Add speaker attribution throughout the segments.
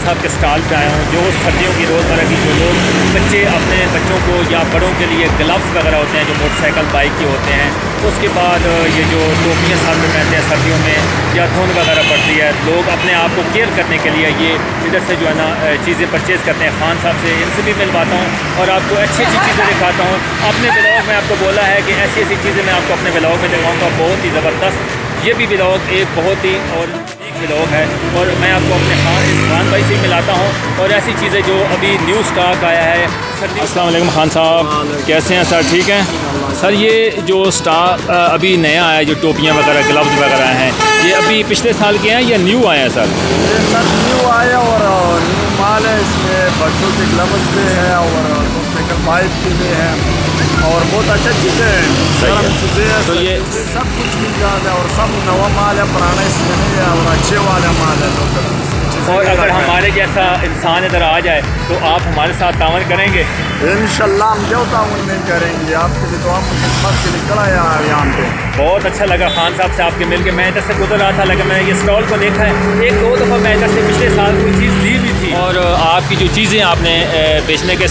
Speaker 1: साहब के स्टॉल पे आया हूँ। जो सर्दियों की रोज़मर्रा की जो लोग बच्चे अपने बच्चों को या बड़ों के लिए ग्लव्स वगैरह होते हैं जो मोटरसाइकिल बाइक के होते हैं, उसके बाद ये जो टोपियाँ साथ में पहनते हैं सर्दियों में या धुंध वगैरह पड़ती है, लोग अपने आप को केयर करने के लिए ये इधर से जो है ना चीज़ें परचेज़ करते हैं। खान साहब से इनसे भी मिलवाता हूँ और आपको अच्छी अच्छी चीज़ें दिखाता हूँ। अपने ब्लॉग में आपको बोला है कि ऐसी ऐसी चीज़ें मैं आपको अपने ब्लॉग में दिखाऊँगा, बहुत ही ज़बरदस्त। ये भी ब्लॉग एक बहुत ही और यूनिक ब्लॉग है और मैं आपको अपने खान भाई से मिलाता हूँ और ऐसी चीज़ें जो अभी न्यू स्टॉक आया है। अस्सलाम वालेकुम खान साहब, कैसे हैं सर? ठीक हैं सर। ये जो स्टॉक अभी नया आया है, जो टोपियाँ वगैरह ग्लव्स वगैरह हैं, ये अभी पिछले साल के हैं या न्यू आए हैं सर?
Speaker 2: ये सर न्यू आया और न्यू माल है। इसमें बच्चों के ग्लव्स भी है और मोटरसाइकिल बाइक के भी है और बहुत अच्छी चीज़ें हैं, चीज़ें हैं।
Speaker 1: तो ये
Speaker 2: सब कुछ मिल जाता है और सब नवा माल है, पुराना इसमें नहीं है और अच्छे वाला माल है।
Speaker 1: और अगर हमारे जैसा इंसान इधर आ जाए तो आप हमारे साथ तावन करेंगे?
Speaker 2: इंशाल्लाह हम जो ताउन नहीं करेंगे। आपके लिए तो हम खिदमत के लिए खड़ा है यहाँ पे।
Speaker 1: बहुत अच्छा लगा खान साहब से आपके मिल के। मैं इधर से गुजर रहा था, लेकिन मैंने ये स्टॉल को देखा है, एक दो दफ़ा मैं इधर से पिछले साल कोई चीज़ ली भी थी। और आपकी जो चीज़ें आपने बेचने के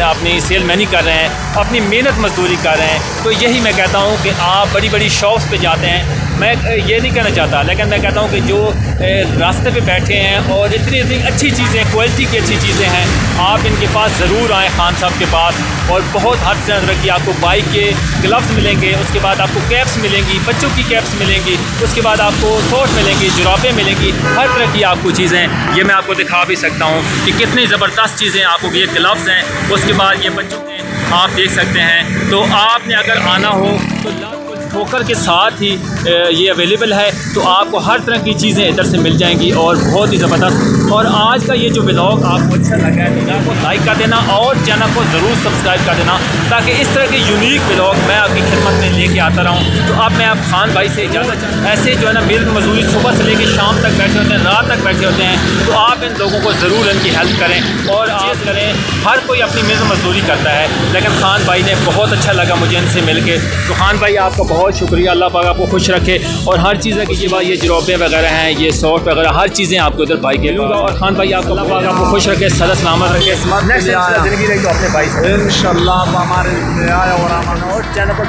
Speaker 1: अपनी सेल मैनी कर रहे हैं, अपनी मेहनत मजदूरी कर रहे हैं, तो यही मैं कहता हूँ कि आप बड़ी बड़ी शॉप्स पे जाते हैं। मैं ये नहीं कहना चाहता, लेकिन मैं कहता हूँ कि जो रास्ते पे बैठे हैं और इतनी इतनी अच्छी चीज़ें, क्वालिटी की अच्छी चीज़ें हैं, आप इनके पास ज़रूर आएँ खान साहब के पास। और बहुत हद से तरह की आपको बाइक के ग्लव्स मिलेंगे, उसके बाद आपको कैप्स मिलेंगी, बच्चों की कैप्स मिलेंगी, उसके बाद आपको शॉर्ट मिलेंगी, जुराबें मिलेंगी, हर तरह की आपको चीज़ें। ये मैं आपको दिखा भी सकता हूँ कि कितनी ज़बरदस्त चीज़ें आपको, ये ग्लव्स हैं, उसके बाद ये बच्चों के आप देख सकते हैं। तो आपने अगर आना हो तो ठोकर के साथ ही ये अवेलेबल है, तो आपको हर तरह की चीज़ें इधर से मिल जाएंगी और बहुत ही ज़बरदस्त। और आज का ये जो व्लॉग आपको अच्छा लगा है तो चैनल को लाइक कर देना और चैनल को ज़रूर सब्सक्राइब कर देना, ताकि इस तरह के यूनिक व्लॉग मैं आपकी खिदमत में लेके आता रहूँ। तो अब मैं आप खान भाई से इजाज़त, ऐसे जो है ना मेहनत मजदूरी सुबह से लेकर शाम तक बैठे होते हैं, रात तक बैठे होते हैं, तो आप इन लोगों को ज़रूर इनकी हेल्प करें और आप करें। हर कोई अपनी मेहनत मजदूरी करता है, लेकिन खान भाई ने बहुत अच्छा लगा मुझे इनसे मिल के। तो खान भाई आपका बहुत शुक्रिया, अल्लाह पाक आपको खुश रखे। और हर चीज़ की ये जुराबें वगैरह हैं, ये सॉफ्ट वगैरह, हर चीज़ें आपको इधर भाई के लूँगा। और खान भाई आपको अल्लाह पाक आपको खुश रखे, सदा सलामत रखे। नेक्स्ट ज़िंदगी रही तो अपने भाई से
Speaker 2: इंशाल्लाह हमारे आया और चैनल पर